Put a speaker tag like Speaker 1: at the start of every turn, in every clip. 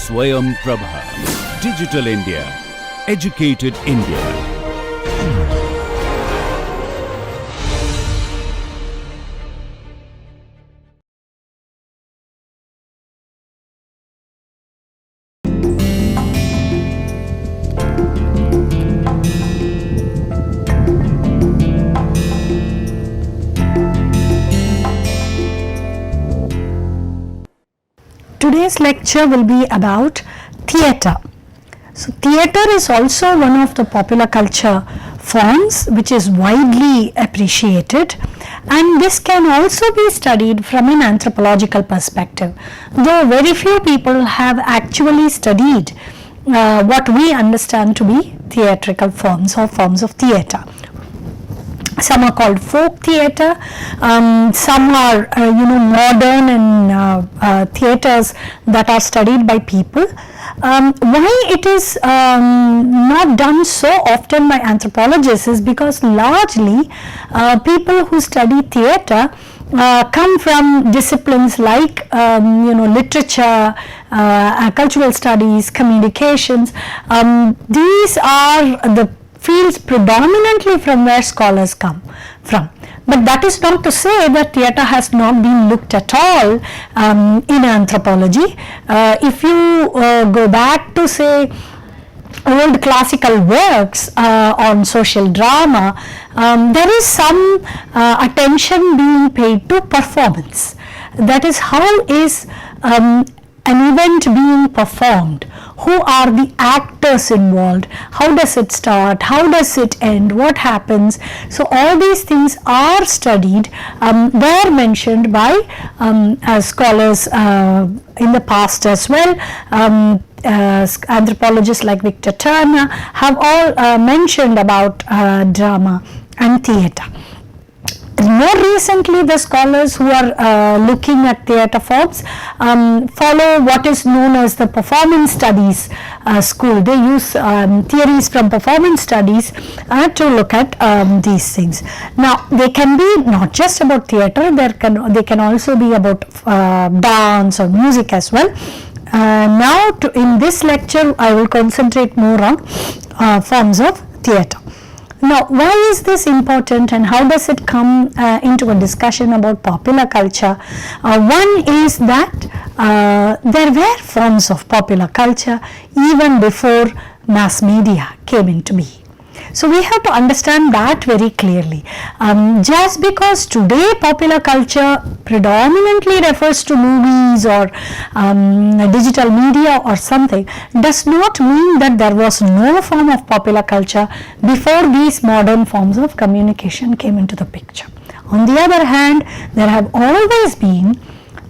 Speaker 1: Swayam Prabha. Digital India. Educated India.
Speaker 2: Today's lecture will be about theatre. So, theatre is also one of the popular culture forms which is widely appreciated, and this can also be studied from an anthropological perspective, though very few people have actually studied what we understand to be theatrical forms or forms of theatre. Some are called folk theatre, some are modern and theatres that are studied by people. Why it is not done so often by anthropologists is because largely people who study theatre come from disciplines like literature, cultural studies, communications. These are the fields predominantly from where scholars come from. But that is not to say that theatre has not been looked at all in anthropology. If you go back to say old classical works on social drama, there is some attention being paid to performance. That is, how is an event being performed? Who are the actors involved? How does it start? How does it end? What happens? So, all these things are studied, were mentioned by scholars in the past as well. Anthropologists like Victor Turner have all mentioned about drama and theatre. More recently, the scholars who are looking at theatre forms follow what is known as the performance studies school. They use theories from performance studies to look at these things. Now, they can be not just about theatre, they can also be about dance or music as well. Now, in this lecture, I will concentrate more on forms of theatre. Now, why is this important and how does it come into a discussion about popular culture? One is that there were forms of popular culture even before mass media came into being. So, we have to understand that very clearly. Just because today popular culture predominantly refers to movies or digital media or something, does not mean that there was no form of popular culture before these modern forms of communication came into the picture. On the other hand, there have always been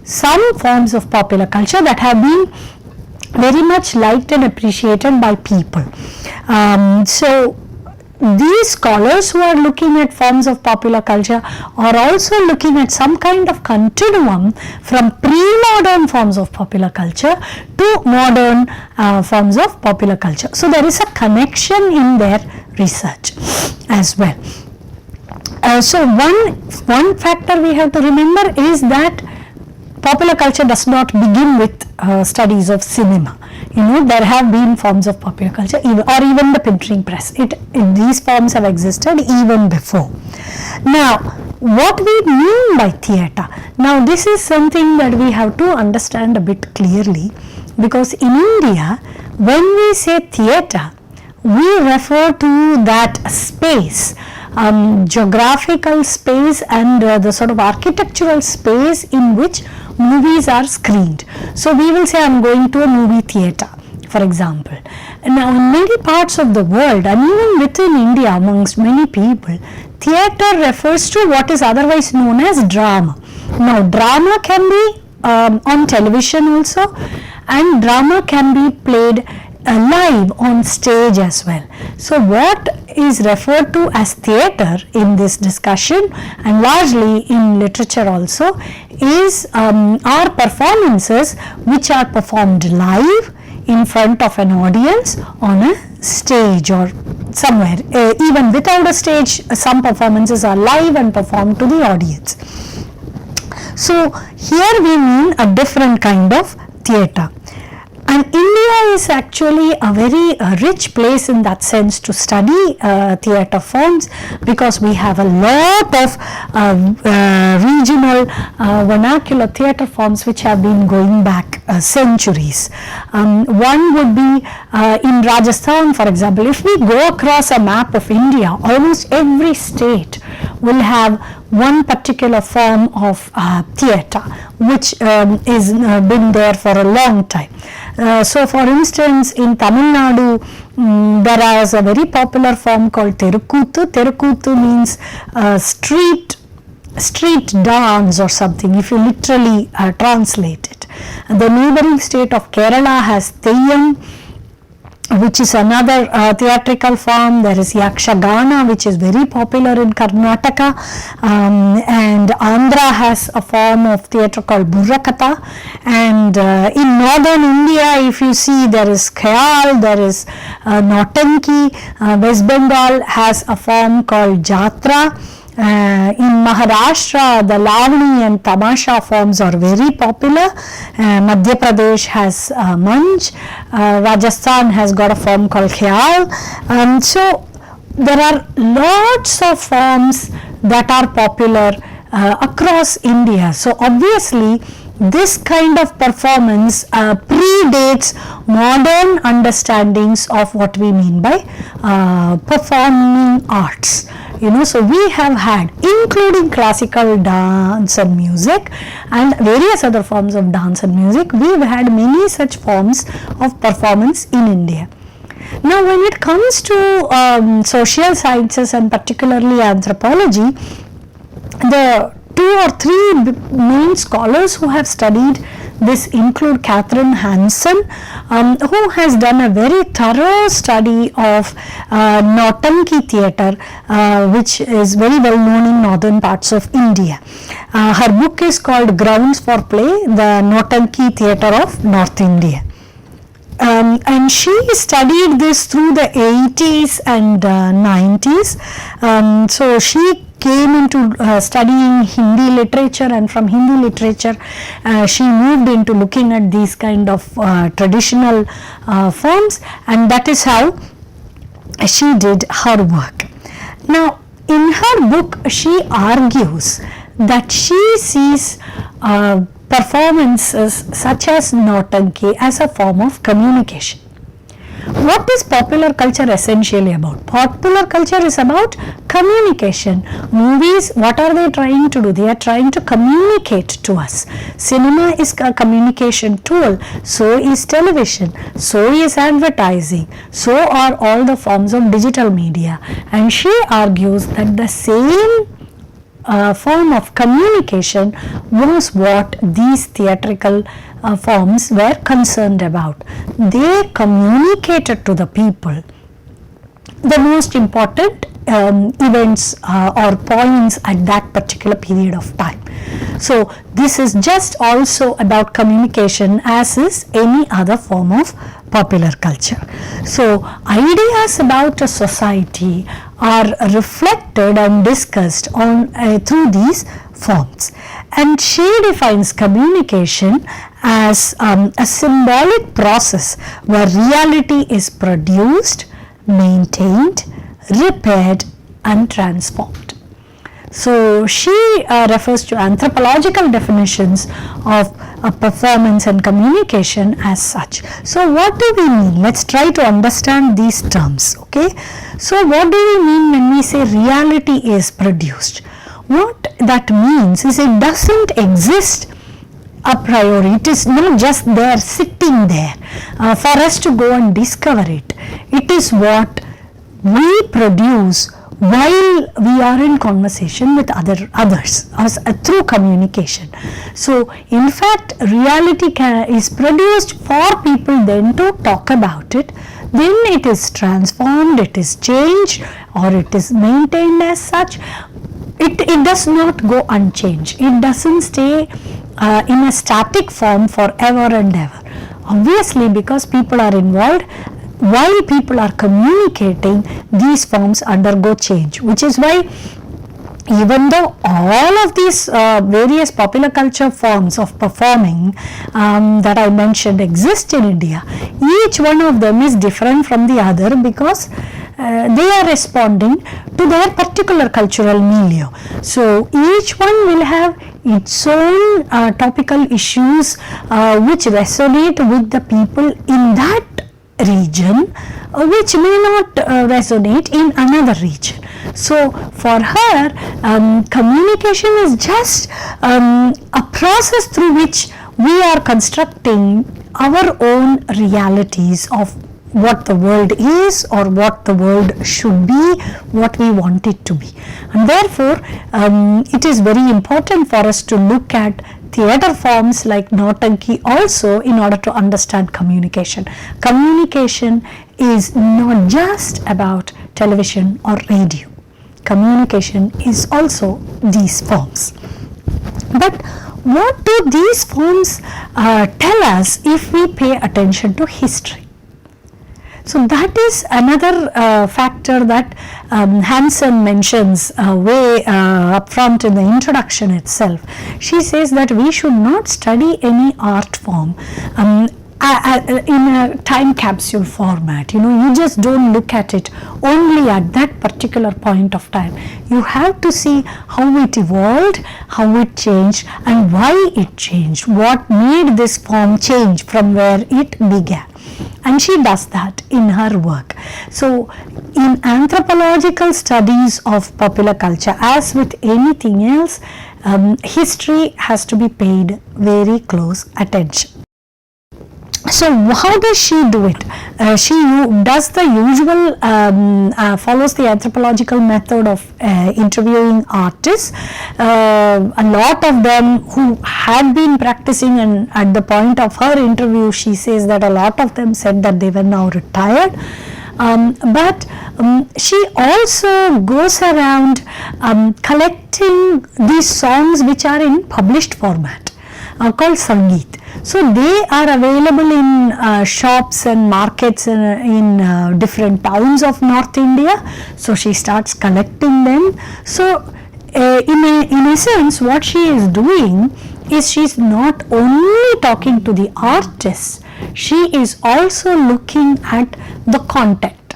Speaker 2: some forms of popular culture that have been very much liked and appreciated by people. So, these scholars who are looking at forms of popular culture are also looking at some kind of continuum from pre-modern forms of popular culture to modern forms of popular culture. So, there is a connection in their research as well. So, one factor we have to remember is that popular culture does not begin with studies of cinema. There have been forms of popular culture or even the printing press. These forms have existed even before. Now, what we mean by theatre? Now, this is something that we have to understand a bit clearly, because in India, when we say theatre, we refer to that space, geographical space and the sort of architectural space in which movies are screened. So, we will say I am going to a movie theatre, for example. Now, in many parts of the world and even within India amongst many people, theatre refers to what is otherwise known as drama. Now, drama can be on television also, and drama can be played live on stage as well. So, what is referred to as theatre in this discussion and largely in literature also is are performances which are performed live in front of an audience on a stage or somewhere. Even without a stage, some performances are live and performed to the audience. So, here we mean a different kind of theatre. And India is actually a very rich place in that sense to study theatre forms, because we have a lot of regional vernacular theatre forms which have been going back centuries. One would be in Rajasthan, for example. If we go across a map of India, almost every state will have one particular form of theatre which is been there for a long time. So for instance, in Tamil Nadu, there is a very popular form called Terukuthu. Terukuthu means street dance or something, if you literally translate it. The neighboring state of Kerala has Theyyam, which is another theatrical form. There is Yakshagana, which is very popular in Karnataka, and Andhra has a form of theatre called Burrakatha, and in northern India, if you see, there is Khayal, there is Nautanki. West Bengal has a form called Jatra. In Maharashtra, the Lavani and Tamasha forms are very popular. Madhya Pradesh has Manj. Rajasthan has got a form called Khayal. So there are lots of forms that are popular across India. So obviously this kind of performance predates modern understandings of what we mean by performing arts. So we have had, including classical dance and music and various other forms of dance and music, we've had many such forms of performance in India. Now when it comes to social sciences and particularly anthropology, the 2 or 3 main scholars who have studied this include Catherine Hansen, who has done a very thorough study of Nautanki theatre, which is very well known in northern parts of India. Her book is called Grounds for Play, the Nautanki Theatre of North India. And she studied this through the 80s and 90s. So she came into studying Hindi literature, and from Hindi literature she moved into looking at these kind of traditional forms, and that is how she did her work. Now in her book she argues that she sees performances such as Nautanki as a form of communication. What is popular culture essentially about? Popular culture is about communication. Movies, what are they trying to do? They are trying to communicate to us. Cinema is a communication tool, so is television, so is advertising, so are all the forms of digital media. And she argues that the same form of communication was what these theatrical forms were concerned about. They communicated to the people the most important events or points at that particular period of time. So this is just also about communication, as is any other form of popular culture. So ideas about a society are reflected and discussed on through these forms, and she defines communication as a symbolic process where reality is produced, maintained, repaired and transformed. So she refers to anthropological definitions of performance and communication as such. So what do we mean? Let's try to understand these terms. Okay. So what do we mean when we say reality is produced? What that means is it doesn't exist a priori. It is not just there sitting there for us to go and discover it. It is what we produce while we are in conversation with others through communication. So in fact reality is produced for people then to talk about it, then it is transformed, it is changed, or it is maintained as such. It does not go unchanged. It doesn't stay in a static form forever and ever. Obviously, because people are involved, while people are communicating, these forms undergo change, which is why even though all of these various popular culture forms of performing that I mentioned exist in India, each one of them is different from the other because they are responding to their particular cultural milieu. So each one will have its own topical issues which resonate with the people in that region, which may not resonate in another region. So for her, communication is just a process through which we are constructing our own realities of what the world is or what the world should be, what we want it to be. And therefore, it is very important for us to look at theatre forms like Nautanki also in order to understand communication. Communication is not just about television or radio. Communication is also these forms. But what do these forms tell us if we pay attention to history? So that is another factor that Hansen mentions way up front in the introduction itself. She says that we should not study any art form in a time capsule format. You just don't look at it only at that particular point of time. You have to see how it evolved, how it changed, and why it changed, what made this form change from where it began. And she does that in her work. So in anthropological studies of popular culture, as with anything else, history has to be paid very close attention. So how does she do it? She does the usual, follows the anthropological method of interviewing artists. A lot of them who had been practicing, and at the point of her interview she says that a lot of them said that they were now retired. But she also goes around collecting these songs which are in published format called Sangeet. So they are available in shops and markets in different towns of North India. So she starts collecting them. So in essence, what she is doing is she is not only talking to the artists, she is also looking at the content.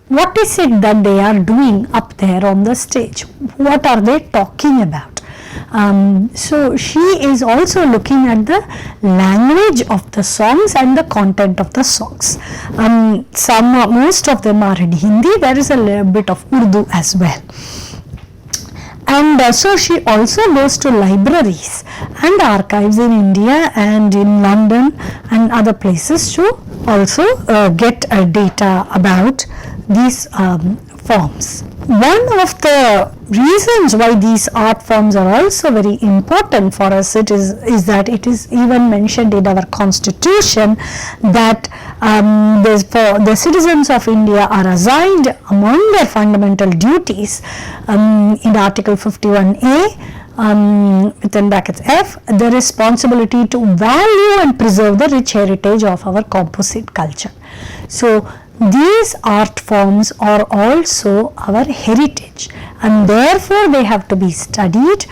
Speaker 2: What is it that they are doing up there on the stage? What are they talking about? So she is also looking at the language of the songs and the content of the songs. Most of them are in Hindi. There is a little bit of Urdu as well. And so she also goes to libraries and archives in India and in London and other places to also get data about these forms. One of the reasons why these art forms are also very important for us is that it is even mentioned in our constitution that the citizens of India are assigned among their fundamental duties in Article 51A within brackets F, the responsibility to value and preserve the rich heritage of our composite culture. So these art forms are also our heritage, and therefore they have to be studied,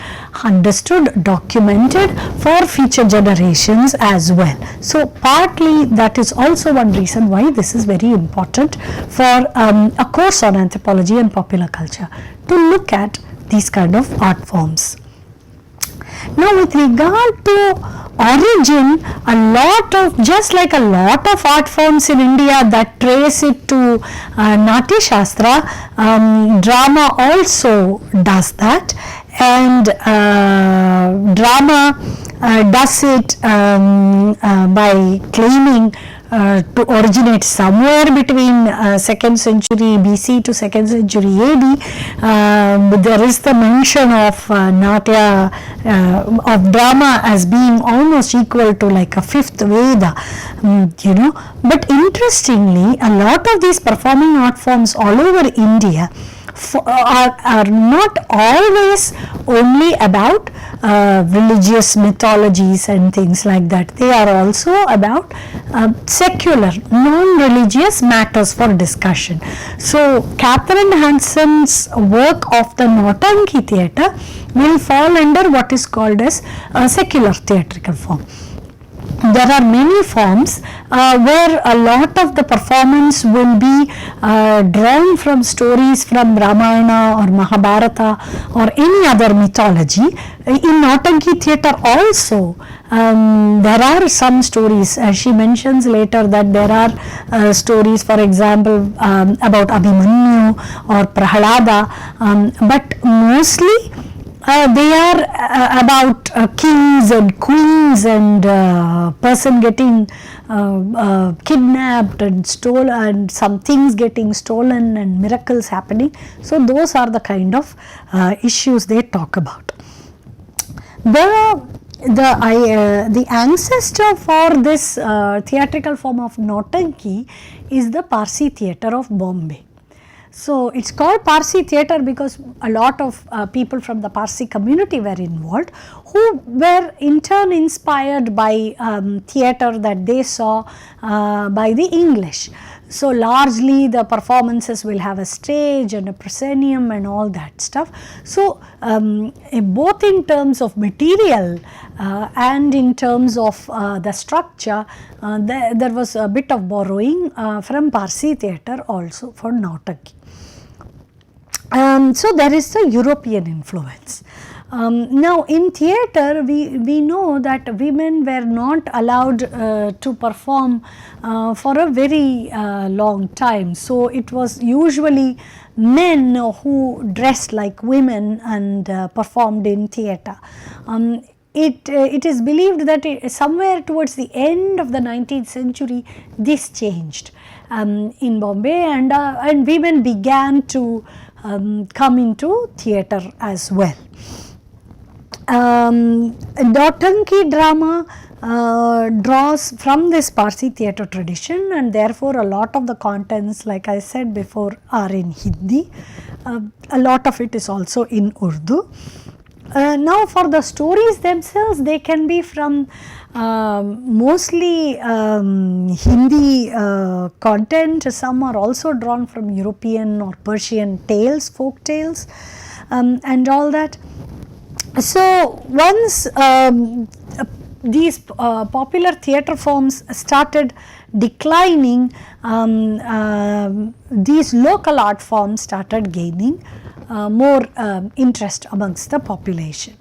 Speaker 2: understood, documented for future generations as well. So partly that is also one reason why this is very important for a course on anthropology and popular culture, to look at these kind of art forms. Now with regard to origin, just like a lot of art forms in India that trace it to Natya Shastra, drama also does that, and drama does it by claiming to originate somewhere between 2nd century BC to 2nd century AD. There is the mention of Natya, of drama as being almost equal to like a 5th Veda, But interestingly, a lot of these performing art forms all over India are not always only about religious mythologies and things like that. They are also about secular, non-religious matters for discussion. So, Catherine Hanson's work of the Nautanki theatre will fall under what is called as a secular theatrical form. There are many forms where a lot of the performance will be drawn from stories from Ramayana or Mahabharata or any other mythology. In Nautanki theatre also there are some stories. She mentions later that there are stories, for example, about Abhimanyu or Prahalada, but mostly they are about kings and queens and person getting kidnapped and stolen and some things getting stolen and miracles happening. So, those are the kind of issues they talk about. The ancestor for this theatrical form of Nautanki is the Parsi theatre of Bombay. So, it is called Parsi theatre because a lot of people from the Parsi community were involved, who were in turn inspired by theatre that they saw by the English. So, largely the performances will have a stage and a proscenium and all that stuff. So, both in terms of material and in terms of the structure, there was a bit of borrowing from Parsi theatre also for Nautanki. So, there is the European influence. Now, in theatre we know that women were not allowed to perform for a very long time. So, it was usually men who dressed like women and performed in theatre. It is believed that somewhere towards the end of the 19th century this changed in Bombay, and women began to come into theatre as well. Nautanki drama draws from this Parsi theatre tradition, and therefore a lot of the contents, like I said before, are in Hindi. A lot of it is also in Urdu. Now, for the stories themselves, they can be from mostly Hindi content. Some are also drawn from European or Persian tales, folk tales, and all that. So, once these popular theatre forms started declining, these local art forms started gaining more interest amongst the population.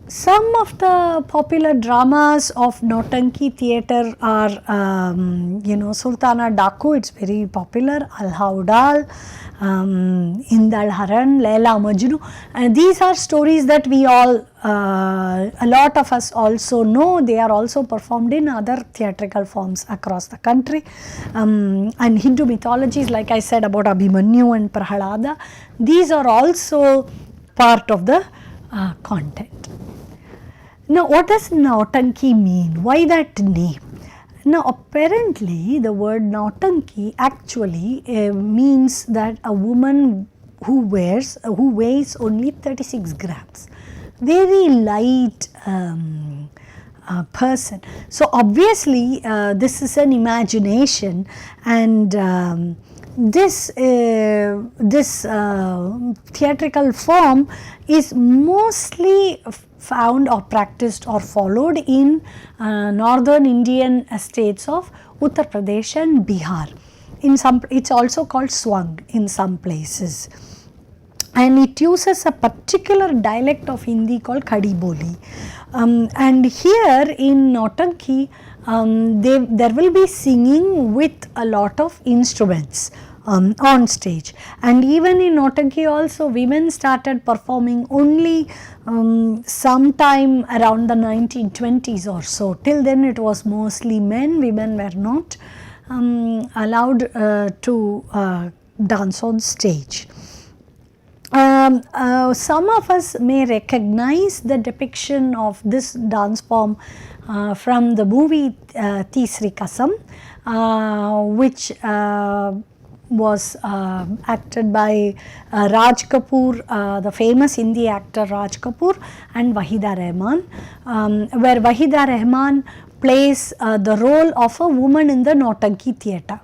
Speaker 2: Some of the popular dramas of Nautanki theatre are, Sultana Daku, it is very popular, Al-Haudal, Indal Haran, Laila Majnu. These are stories that we all, a lot of us also know. They are also performed in other theatrical forms across the country. And Hindu mythologies, like I said about Abhimanyu and Prahalada, these are also part of the content. Now, what does Nautanki mean? Why that name? Now, apparently the word Nautanki actually means that a woman who weighs only 36 grams, very light person. So, obviously this is an imagination, and this theatrical form is mostly found or practiced or followed in northern Indian states of Uttar Pradesh and Bihar. In some, it is also called swang in some places, and it uses a particular dialect of Hindi called Khadi Boli. And here in Nautanki, there will be singing with a lot of instruments on stage, and even in Nautanki also women started performing only sometime around the 1920s or so. Till then it was mostly men, women were not allowed to dance on stage. Some of us may recognize the depiction of this dance form from the movie Teesri Kasam, which was acted by Raj Kapoor, the famous Hindi actor Raj Kapoor, and Wahida Rehman, where Wahida Rehman plays the role of a woman in the Nautanki theatre.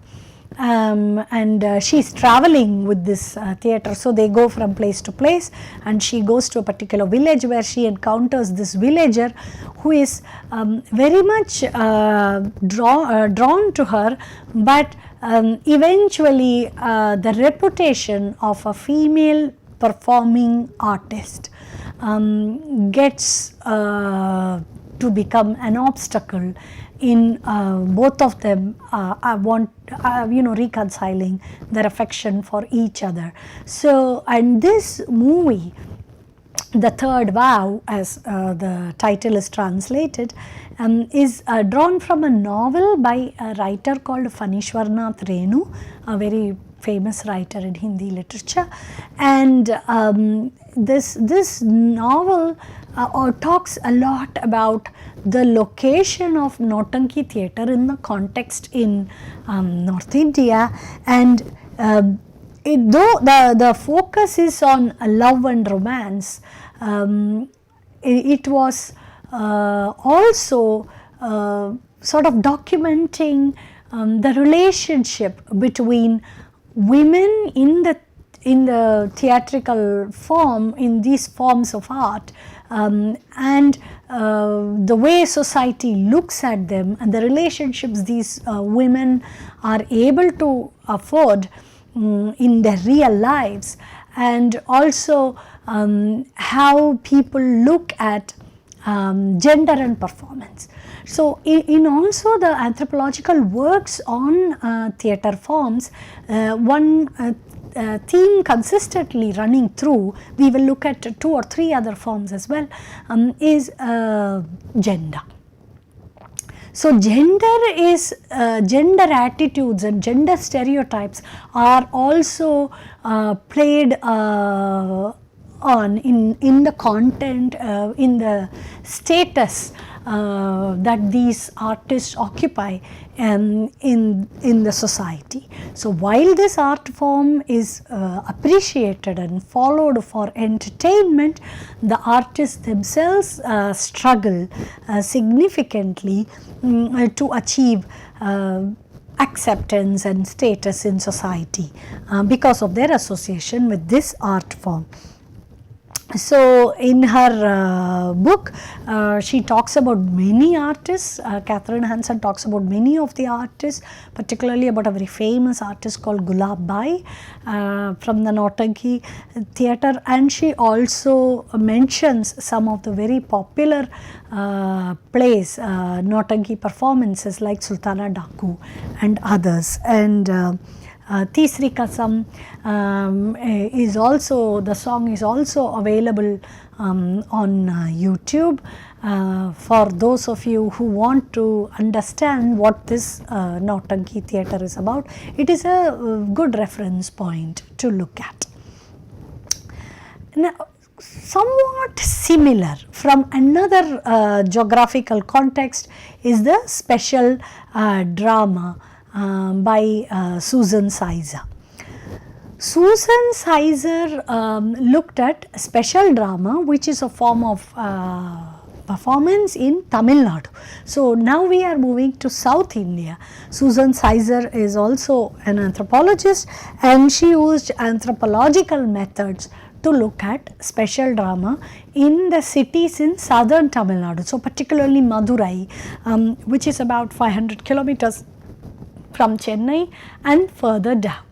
Speaker 2: And she is traveling with this theatre, so they go from place to place, and she goes to a particular village where she encounters this villager who is very much drawn to her, but eventually the reputation of a female performing artist gets to become an obstacle in both of them reconciling their affection for each other. So, and this movie, The Third Vow, as the title is translated, is drawn from a novel by a writer called Phanishwarnath Renu, a very famous writer in Hindi literature. And this novel talks a lot about the location of Nautanki theatre in the context in North India, and though the focus is on love and romance, it was also sort of documenting the relationship between women in the theatrical form, in these forms of art, and the way society looks at them, and the relationships these women are able to afford in their real lives, and also how people look at gender and performance. So, in also the anthropological works on theatre forms, one theme consistently running through, we will look at 2 or 3 other forms as well, is gender. So, gender attitudes and gender stereotypes are also played on in the content, in the status that these artists occupy in the society. So, while this art form is appreciated and followed for entertainment, the artists themselves struggle significantly to achieve acceptance and status in society because of their association with this art form. So, in her book, she talks about many artists. Catherine Hansen talks about many of the artists, particularly about a very famous artist called Gulab Bai from the Nautanki theatre, and she also mentions some of the very popular plays, Nautanki performances like Sultana Daku and others. And Teesri Kasam is also, the song is also available on YouTube for those of you who want to understand what this Nautanki theatre is about. It is a good reference point to look at. Now, somewhat similar from another geographical context is the special drama by Susan Sizer. Susan Sizer looked at special drama, which is a form of performance in Tamil Nadu. So, now we are moving to South India. Susan Sizer is also an anthropologist, and she used anthropological methods to look at special drama in the cities in southern Tamil Nadu. So, particularly Madurai, which is about 500 kilometers from Chennai and further down.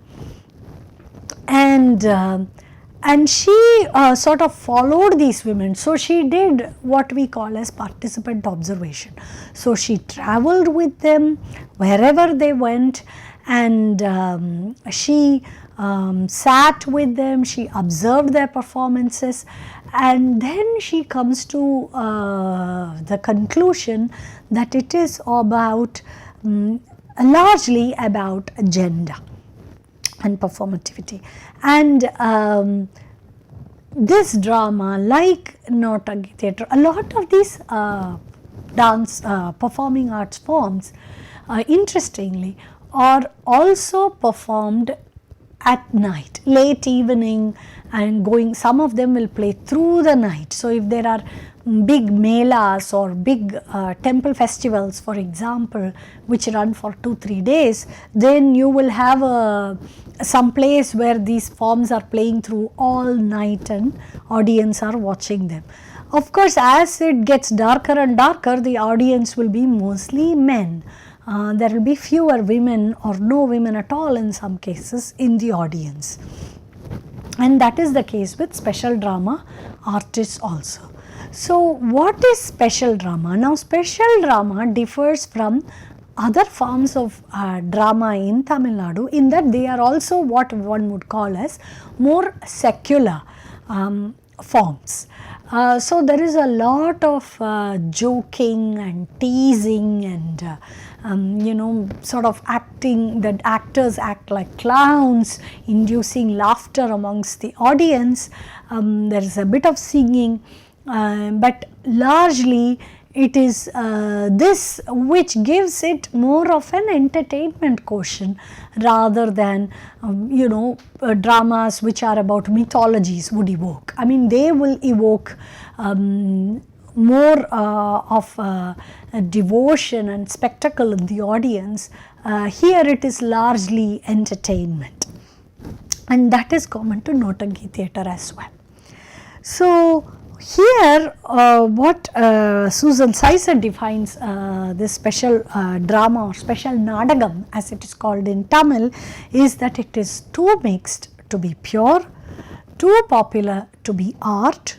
Speaker 2: And she sort of followed these women. So, she did what we call as participant observation. So, she traveled with them wherever they went, and she sat with them, she observed their performances, and then she comes to the conclusion that it is about largely about gender and performativity. And this drama, like Nautanki theatre, a lot of these dance performing arts forms, interestingly, are also performed at night, late evening, and going, some of them will play through the night. So if there are big melas or big temple festivals, for example, which run for 2-3 days, then you will have some place where these forms are playing through all night and audience are watching them. Of course, as it gets darker and darker, the audience will be mostly men. There will be fewer women or no women at all in some cases in the audience. And that is the case with special drama artists also. So what is special drama? Now special drama differs from other forms of drama in Tamil Nadu in that they are also what one would call as more secular forms. So there is a lot of joking and teasing and sort of acting, that actors act like clowns, inducing laughter amongst the audience. There is a bit of singing, but largely it is this which gives it more of an entertainment quotient rather than dramas which are about mythologies would evoke. I mean, they will evoke more of devotion and spectacle in the audience. Here it is largely entertainment, and that is common to Nautanki theatre as well. So here what Susan Sizer defines this special drama or special nadagam as it is called in Tamil is that it is too mixed to be pure, too popular to be art,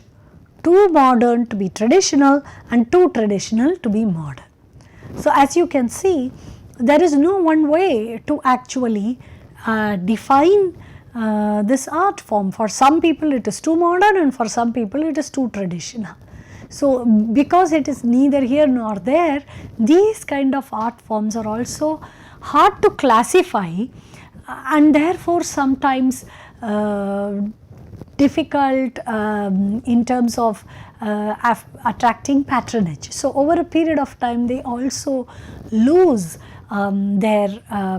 Speaker 2: too modern to be traditional, and too traditional to be modern. So as you can see, there is no one way to actually define this art form. For some people it is too modern, and for some people it is too traditional. So because it is neither here nor there, these kind of art forms are also hard to classify and therefore sometimes difficult in terms of attracting patronage. So over a period of time they also lose their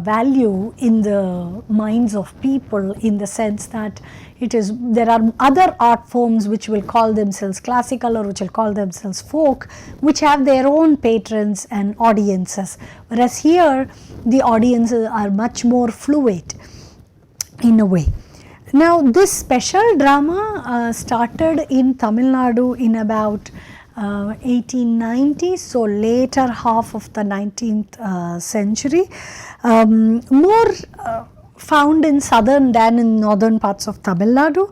Speaker 2: value in the minds of people, in the sense that there are other art forms which will call themselves classical or which will call themselves folk, which have their own patrons and audiences, whereas here the audiences are much more fluid in a way. Now this special drama started in Tamil Nadu in about 1890s, so later half of the 19th century, more found in southern than in northern parts of Tamil Nadu.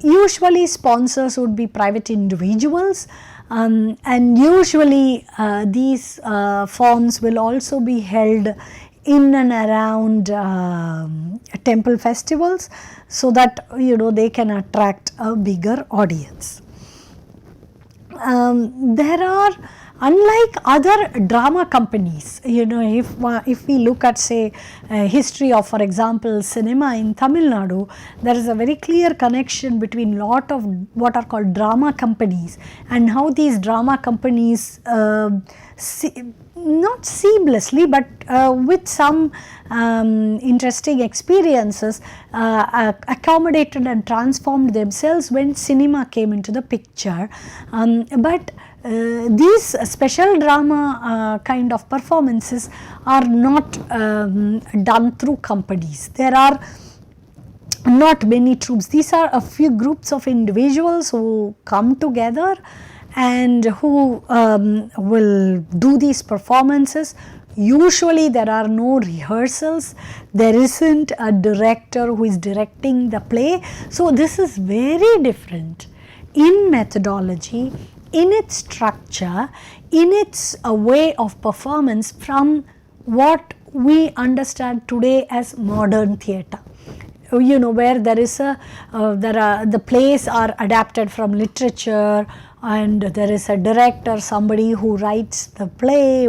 Speaker 2: Usually sponsors would be private individuals, and usually these forms will also be held in and around temple festivals, so that they can attract a bigger audience. There are, unlike other drama companies, if we look at say history of, for example, cinema in Tamil Nadu, there is a very clear connection between lot of what are called drama companies and how these drama companies not seamlessly but with some interesting experiences accommodated and transformed themselves when cinema came into the picture. But these special drama kind of performances are not done through companies. There are not many troupes. These are a few groups of individuals who come together and who will do these performances. Usually there are no rehearsals, there isn't a director who is directing the play. So this is very different in methodology, in its structure, in its way of performance from what we understand today as modern theatre. Where there is the plays are adapted from literature, and there is a director, somebody who writes the play,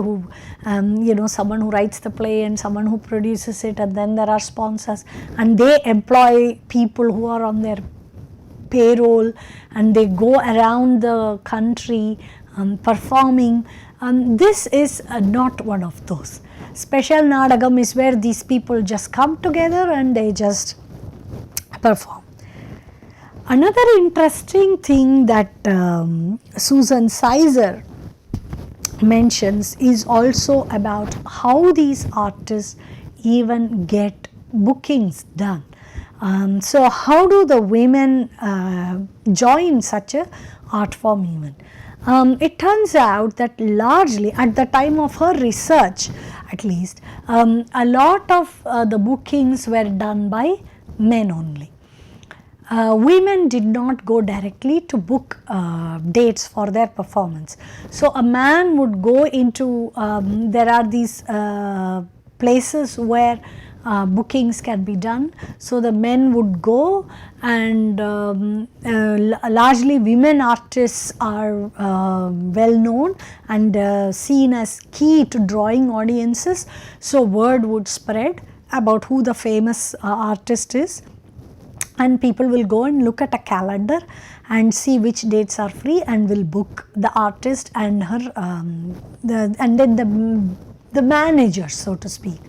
Speaker 2: someone who writes the play and someone who produces it, and then there are sponsors, and they employ people who are on their payroll, and they go around the country performing. This is not one of those. special nadagam is where these people just come together and they just perform. Another interesting thing that Susan Sizer mentions is also about how these artists even get bookings done. So how do the women join such a art form even? It turns out that largely at the time of her research at least, a lot of the bookings were done by men only. Women did not go directly to book dates for their performance. So a man would go into, there are these places where bookings can be done. So the men would go, and largely women artists are well known and seen as key to drawing audiences. So word would spread about who the famous artist is, and people will go and look at a calendar and see which dates are free and will book the artist and her and then the manager, so to speak,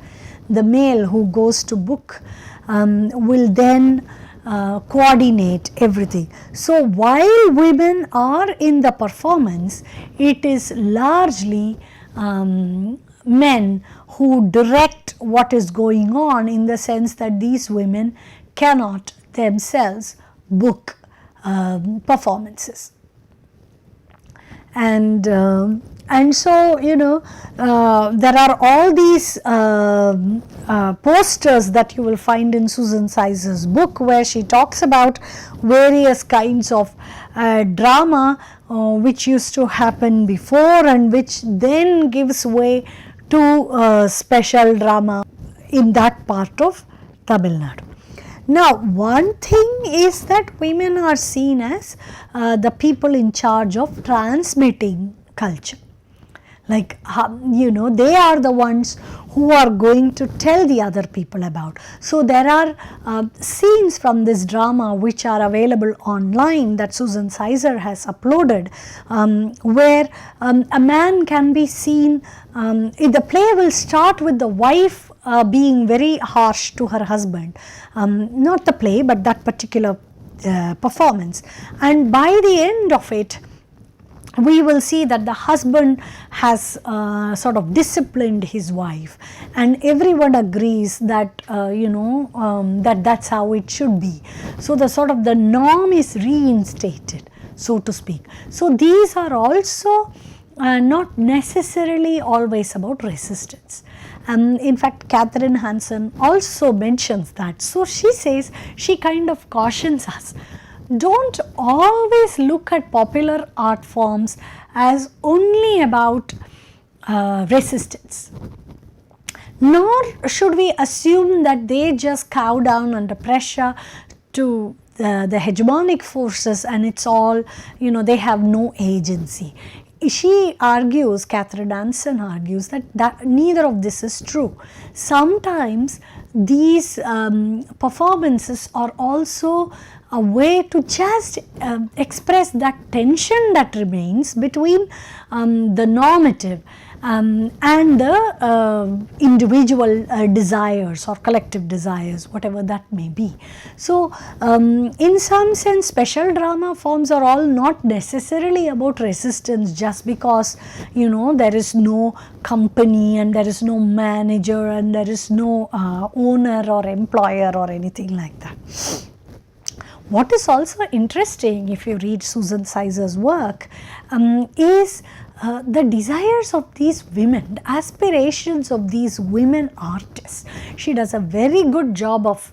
Speaker 2: the male who goes to book will then coordinate everything. So while women are in the performance, it is largely men who direct what is going on, in the sense that these women cannot themselves book performances. And so, you know, there are all these posters that you will find in Susan Sizer's book, where she talks about various kinds of drama which used to happen before and which then gives way to special drama in that part of Tamil Nadu. Now, one thing is that women are seen as the people in charge of transmitting culture. Like, you know, they are the ones who are going to tell the other people about. So there are scenes from this drama which are available online that Susan Sizer has uploaded, where a man can be seen, the play will start with the wife being very harsh to her husband, not the play but that particular performance, and by the end of it we will see that the husband has sort of disciplined his wife, and everyone agrees that you know, that that's how it should be. So the sort of the norm is reinstated, so to speak. So these are also not necessarily always about resistance. In fact, Catherine Hansen also mentions that. So she says, she kind of cautions us, don't always look at popular art forms as only about resistance, nor should we assume that they just cow down under pressure to the hegemonic forces and it's all, you know, they have no agency. She argues, Catherine Hansen argues, that neither of this is true. Sometimes these performances are also a way to just express that tension that remains between the normative and the individual desires or collective desires, whatever that may be. So, in some sense, special drama forms are all not necessarily about resistance, just because, you know, there is no company and there is no manager and there is no owner or employer or anything like that. What is also interesting, if you read Susan Sizer's work, is the desires of these women, the aspirations of these women artists. She does a very good job of,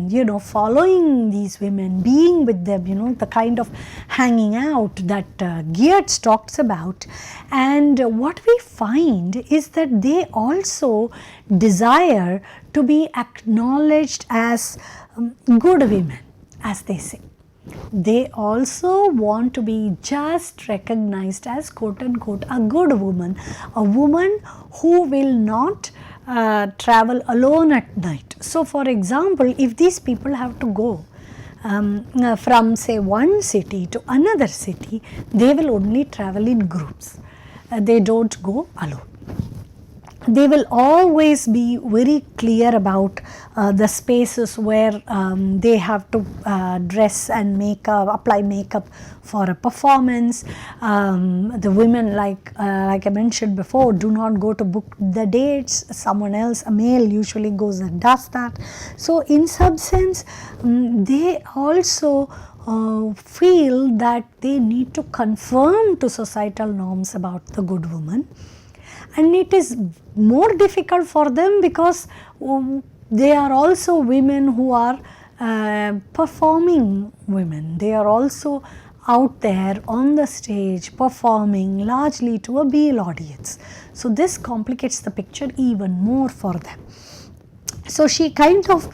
Speaker 2: you know, following these women, being with them, you know, the kind of hanging out that Geertz talks about. And what we find is that they also desire to be acknowledged as good women, as they say. They also want to be just recognized as quote unquote a good woman, a woman who will not travel alone at night. So for example, if these people have to go from say one city to another city, they will only travel in groups. They don't go alone. they will always be very clear about the spaces where they have to dress and apply makeup for a performance. The women, like I mentioned before, do not go to book the dates. Someone else, a male, usually goes and does that. So in some sense, they also feel that they need to conform to societal norms about the good woman. And it is more difficult for them because they are also women who are performing women. They are also out there on the stage performing largely to a male audience. So this complicates the picture even more for them. So she kind of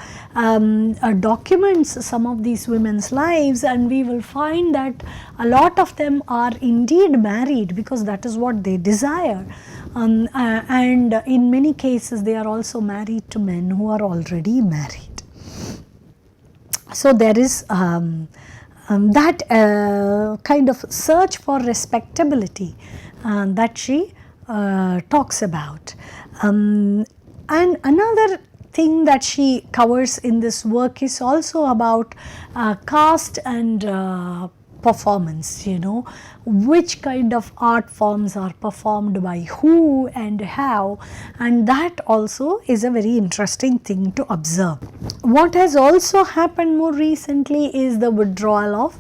Speaker 2: documents some of these women's lives, and we will find that a lot of them are indeed married because that is what they desire. And in many cases they are also married to men who are already married. So there is that kind of search for respectability that she talks about. And another thing that she covers in this work is also about caste and performance, which kind of art forms are performed by who and how, and that also is a very interesting thing to observe. What has also happened more recently is the withdrawal of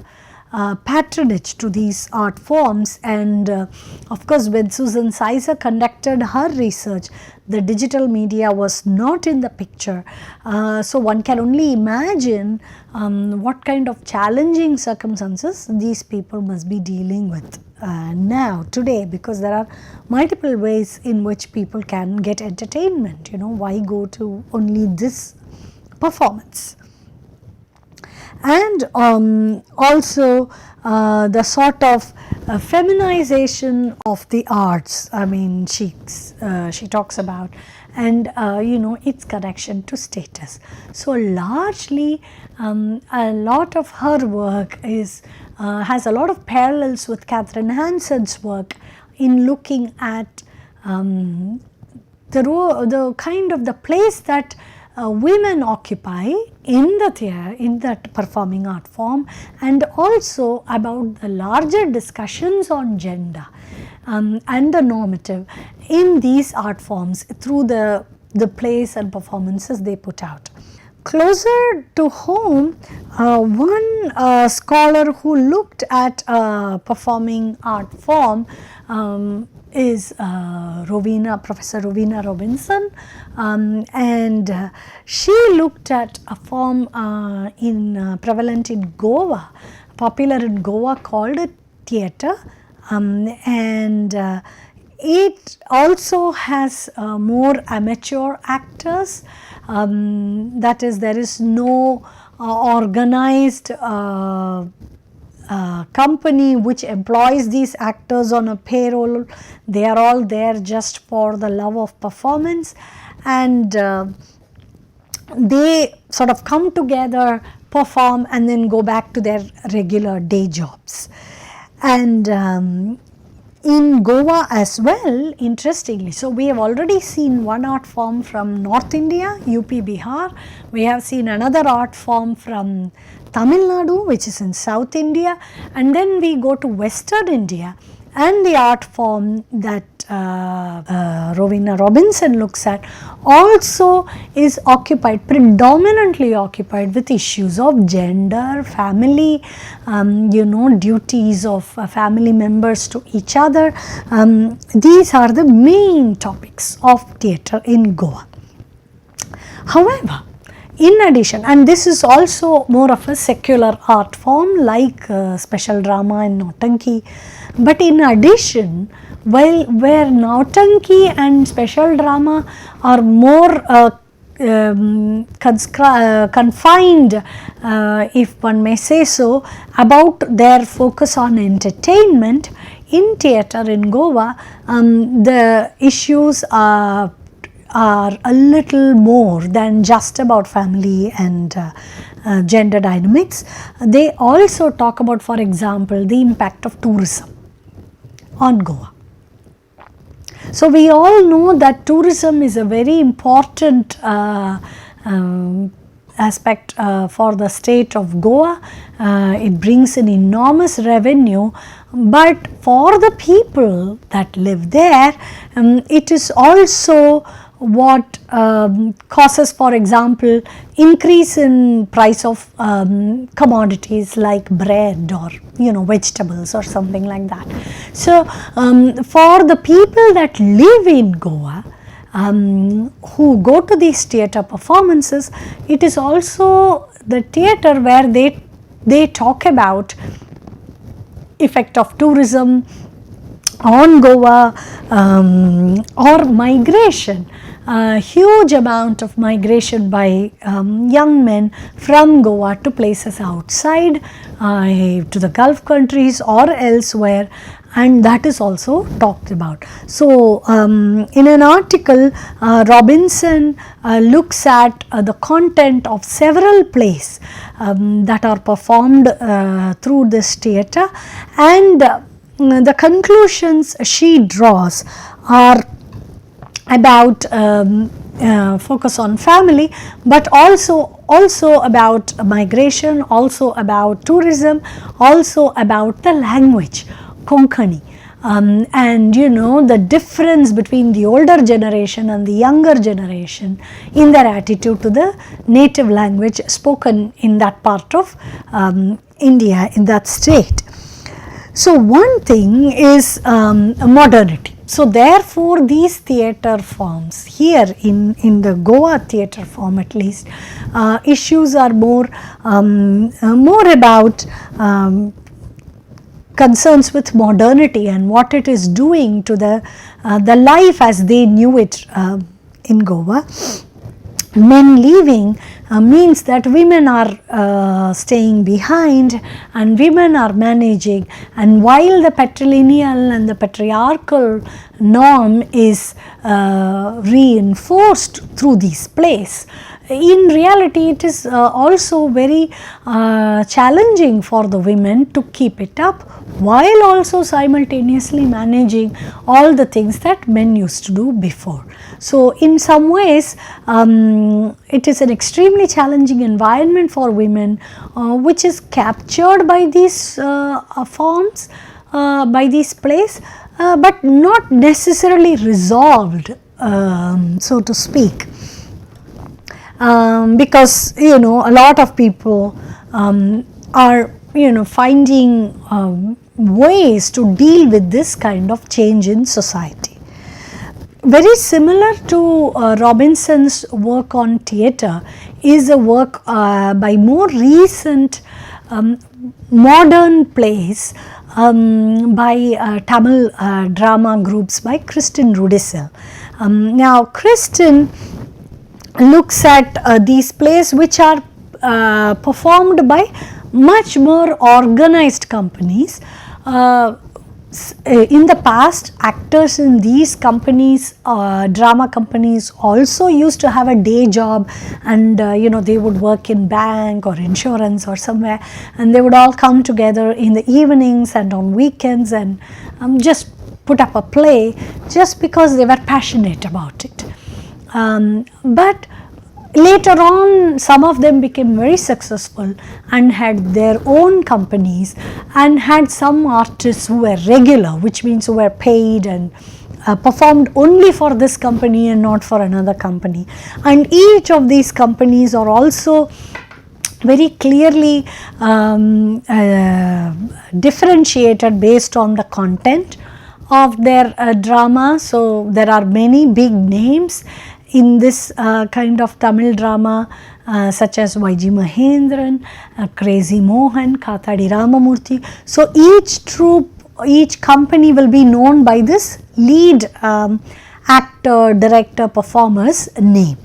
Speaker 2: patronage to these art forms, and of course when Susan Sizer conducted her research, the digital media was not in the picture. So one can only imagine what kind of challenging circumstances these people must be dealing with now today, because there are multiple ways in which people can get entertainment. Why go to only this performance? And also the sort of feminization of the arts, she talks about, and its connection to status. So largely a lot of her work has a lot of parallels with Catherine Hanson's work in looking at the kind of the place that women occupy in the theatre, in that performing art form, and also about the larger discussions on gender and the normative in these art forms through the plays and performances they put out. Closer to home, one scholar who looked at performing art form is Professor Rowena Robinson, and she looked at a form prevalent in Goa, popular in Goa, called theatre, and it also has more amateur actors. That is, there is no organized company which employs these actors on a payroll. They are all there just for the love of performance, and they sort of come together, perform, and then go back to their regular day jobs. And in Goa as well, interestingly, so we have already seen one art form from North India, UP, Bihar. We have seen another art form from Tamil Nadu, which is in South India, and then we go to Western India, and the art form that Rowena Robinson looks at also is predominantly occupied with issues of gender, family, duties of family members to each other. These are the main topics of theatre in Goa. However, in addition, and this is also more of a secular art form like special drama and Nautanki, but in addition, where Nautanki and special drama are more confined, if one may say so, about their focus on entertainment, in theatre in Goa, the issues are a little more than just about family and gender dynamics. They also talk about, for example, the impact of tourism on Goa. So, we all know that tourism is a very important aspect for the state of Goa. It brings an enormous revenue, but for the people that live there, it is also what causes, for example, increase in price of commodities like bread or vegetables or something like that. So, for the people that live in Goa, who go to these theatre performances, it is also the theatre where they talk about effect of tourism on Goa or migration. Huge amount of migration by young men from Goa to places outside, to the Gulf countries or elsewhere, and that is also talked about. So, in an article, Robinson looks at the content of several plays that are performed through this theatre, and the conclusions she draws are about focus on family, but also about migration, also about tourism, also about the language, Konkani. And the difference between the older generation and the younger generation in their attitude to the native language spoken in that part of India, in that state. So, one thing is modernity. So, therefore, these theatre forms here in the Goa theatre form at least, issues are more about concerns with modernity and what it is doing to the life as they knew it in Goa. Men leaving means that women are staying behind and women are managing, and while the patrilineal and the patriarchal norm is reinforced through these plays, in reality it is also very challenging for the women to keep it up, while also simultaneously managing all the things that men used to do before. So, in some ways it is an extremely challenging environment for women, which is captured by these forms, by these plays, but not necessarily resolved, so to speak. Because a lot of people are finding ways to deal with this kind of change in society. Very similar to Robinson's work on theatre is a work by more recent modern plays by Tamil drama groups by Kristin Rudisill. Now, Kristin looks at these plays which are performed by much more organized companies. In the past, actors in these companies, drama companies, also used to have a day job, and they would work in bank or insurance or somewhere, and they would all come together in the evenings and on weekends and just put up a play just because they were passionate about it. But later on, some of them became very successful and had their own companies, and had some artists who were regular, which means who were paid and performed only for this company and not for another company. And each of these companies are also very clearly differentiated based on the content of their drama. So, there are many big names in this kind of Tamil drama, such as Y.G. Mahendran, Crazy Mohan, Kathadi Ramamurthy. So, each troupe, each company will be known by this lead actor, director, performer's name.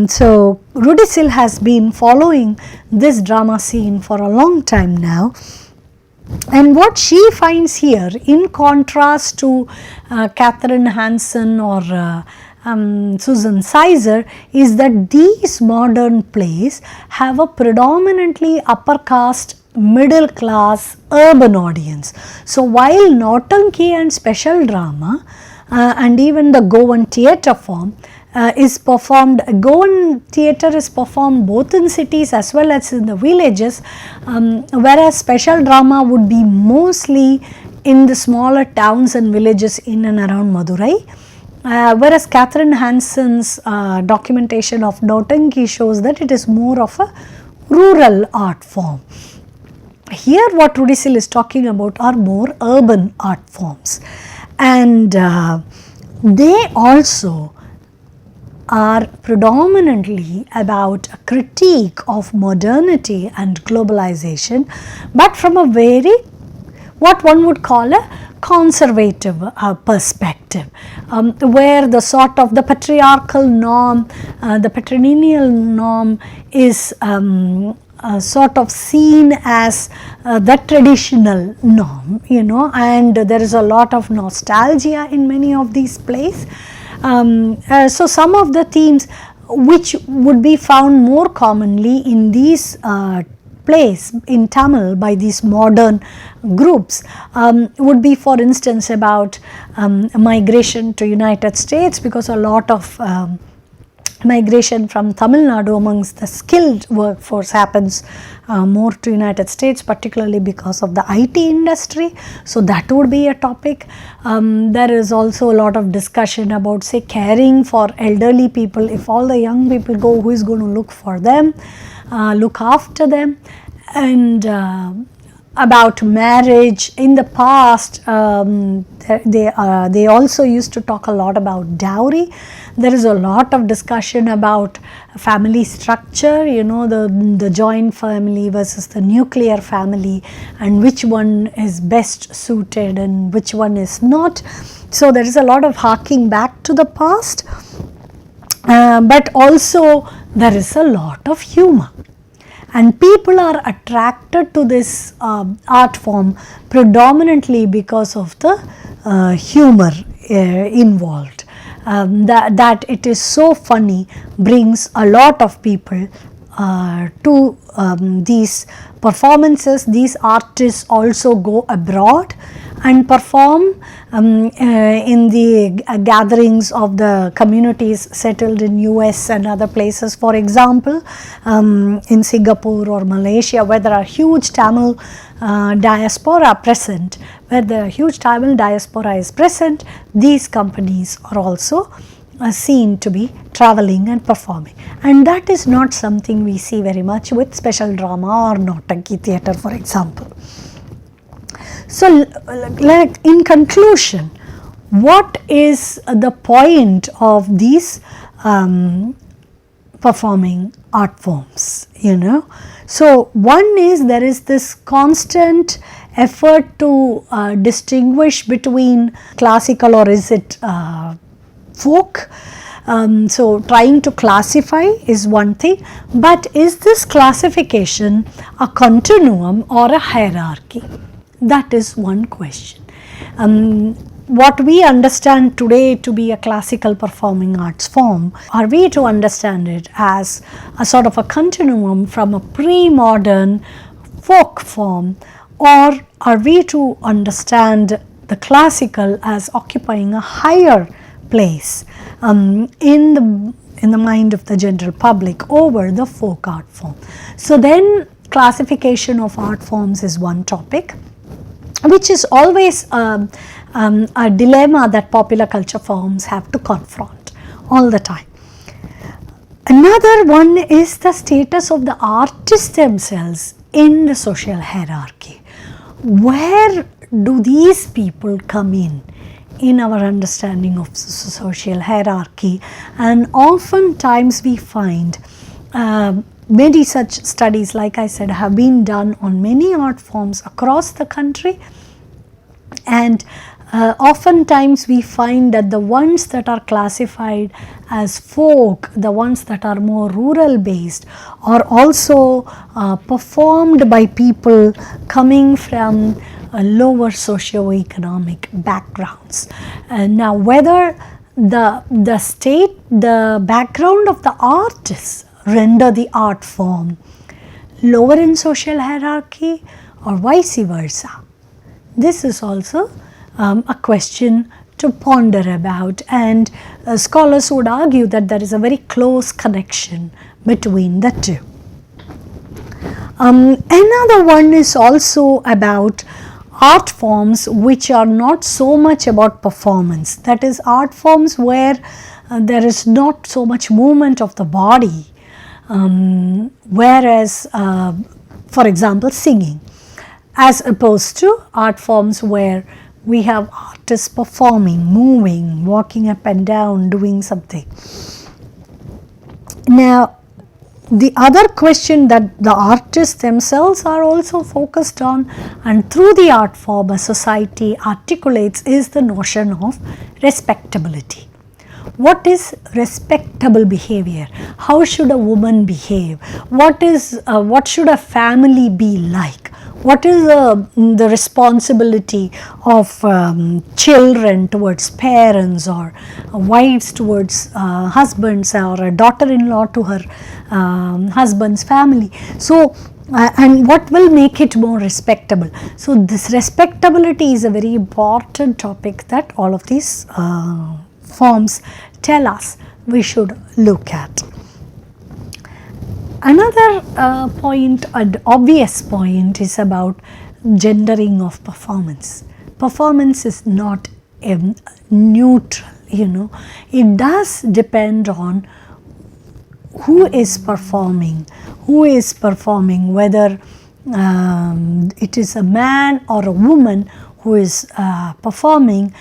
Speaker 2: So, Rudisill has been following this drama scene for a long time now. And what she finds here, in contrast to Catherine Hansen or Susan Sizer, is that these modern plays have a predominantly upper caste, middle class, urban audience. So, while Nautanki and special drama and even the Goan theatre form is performed. Goan theatre is performed both in cities as well as in the villages, whereas special drama would be mostly in the smaller towns and villages in and around Madurai. Whereas Catherine Hansen's documentation of Nautanki shows that it is more of a rural art form. Here what Rudisil is talking about are more urban art forms, and they also are predominantly about a critique of modernity and globalization, but from a very, what one would call a conservative perspective, where the sort of the patriarchal norm, the patrilineal norm is sort of seen as the traditional norm, and there is a lot of nostalgia in many of these plays. So some of the themes which would be found more commonly in these plays in Tamil by these modern groups would be, for instance, about migration to United States, because a lot of migration from Tamil Nadu amongst the skilled workforce happens more to United States, particularly because of the IT industry. So that would be a topic. There is also a lot of discussion about, say, caring for elderly people. If all the young people go, who is going to look for them, look after them? And about marriage. In the past, they also used to talk a lot about dowry. There is a lot of discussion about family structure, the joint family versus the nuclear family, and which one is best suited and which one is not. So there is a lot of harking back to the past, but also there is a lot of humor. And people are attracted to this art form predominantly because of the humor involved. That it is so funny brings a lot of people to these performances. These artists also go abroad and perform in the gatherings of the communities settled in US and other places. For example, in Singapore or Malaysia, where there are huge Tamil diaspora present, is present, these companies are also seen to be traveling and performing, and that is not something we see very much with special drama or Nautanki theatre, for example. So, like in conclusion, what is the point of these performing art forms? So one is, there is this constant effort to distinguish between classical or is it folk. So trying to classify is one thing, but is this classification a continuum or a hierarchy? That is one question. What we understand today to be a classical performing arts form, are we to understand it as a sort of a continuum from a pre-modern folk form, or are we to understand the classical as occupying a higher place in the mind of the general public over the folk art form? So then classification of art forms is one topic, which is always a dilemma that popular culture forms have to confront all the time. Another one is the status of the artists themselves in the social hierarchy. Where do these people come in our understanding of social hierarchy? And oftentimes we find many such studies, like I said, have been done on many art forms across the country, and oftentimes we find that the ones that are classified as folk, the ones that are more rural based, are also performed by people coming from lower socio-economic backgrounds. Now whether the background of the artists render the art form lower in social hierarchy or vice versa, this is also a question to ponder about, and scholars would argue that there is a very close connection between the two. Another one is also about art forms which are not so much about performance, that is art forms where there is not so much movement of the body, whereas for example singing, as opposed to art forms where we have artists performing, moving, walking up and down, doing something. Now, the other question that the artists themselves are also focused on, and through the art form a society articulates, is the notion of respectability. What is respectable behavior? How should a woman behave? What should a family be like? What is the responsibility of children towards parents, or wives towards husbands, or a daughter-in-law to her husband's family? So, and what will make it more respectable? So, this respectability is a very important topic that all of these forms tell us we should look at. Another point, an obvious point, is about gendering of performance. Performance is not neutral, it does depend on who is performing, whether it is a man or a woman who is performing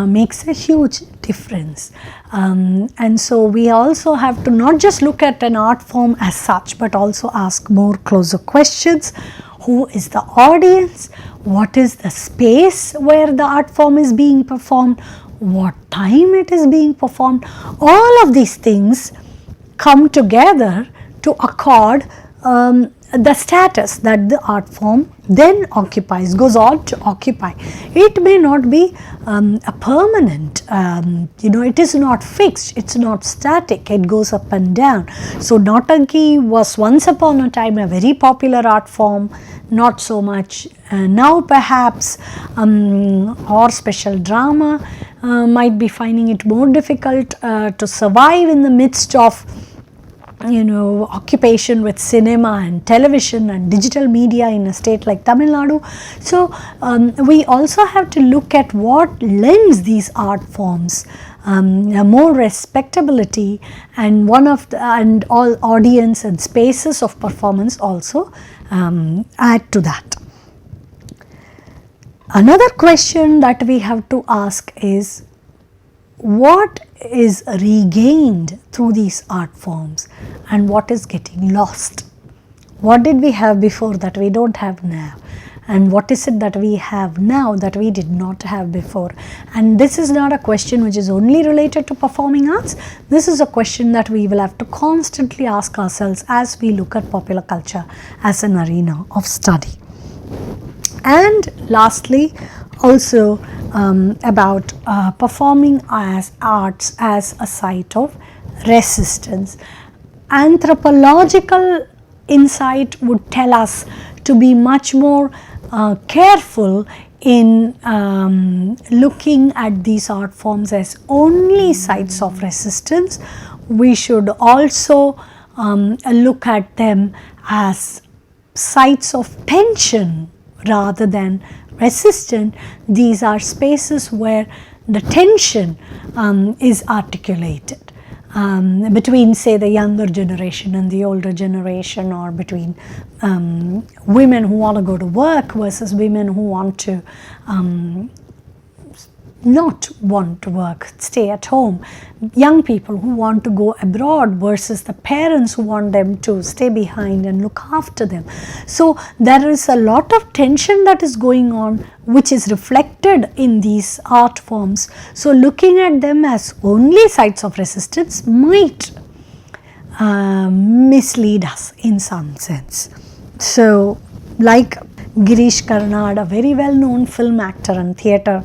Speaker 2: makes a huge difference. And so we also have to not just look at an art form as such, but also ask more closer questions. Who is the audience? What is the space where the art form is being performed? What time it is being performed? All of these things come together to accord the status that the art form then occupies, goes on to occupy. It may not be a permanent, it is not fixed, it's not static, it goes up and down. So, Nautanki was once upon a time a very popular art form, not so much now perhaps, or special drama might be finding it more difficult to survive in the midst of occupation with cinema and television and digital media in a state like Tamil Nadu. So, we also have to look at what lends these art forms more respectability, and and all audience and spaces of performance also add to that. Another question that we have to ask is, what is regained through these art forms and what is getting lost? What did we have before that we don't have now, and what is it that we have now that we did not have before? And this is not a question which is only related to performing arts. This is a question that we will have to constantly ask ourselves as we look at popular culture as an arena of study. And lastly, also about performing as arts as a site of resistance. Anthropological insight would tell us to be much more careful in looking at these art forms as only sites of resistance. We should also look at them as sites of tension rather than resistant. These are spaces where the tension is articulated between, say, the younger generation and the older generation, or between women who want to go to work versus women who want to not want to work, stay at home, young people who want to go abroad versus the parents who want them to stay behind and look after them. So, there is a lot of tension that is going on which is reflected in these art forms. So, looking at them as only sites of resistance might mislead us in some sense. So, like Girish Karnad, a very well known film actor and theatre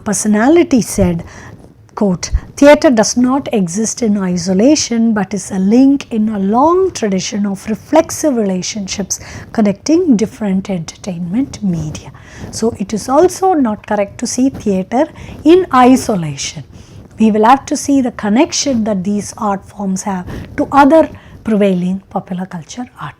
Speaker 2: personality, said, quote, theatre does not exist in isolation but is a link in a long tradition of reflexive relationships connecting different entertainment media. So, it is also not correct to see theatre in isolation. We will have to see the connection that these art forms have to other prevailing popular culture art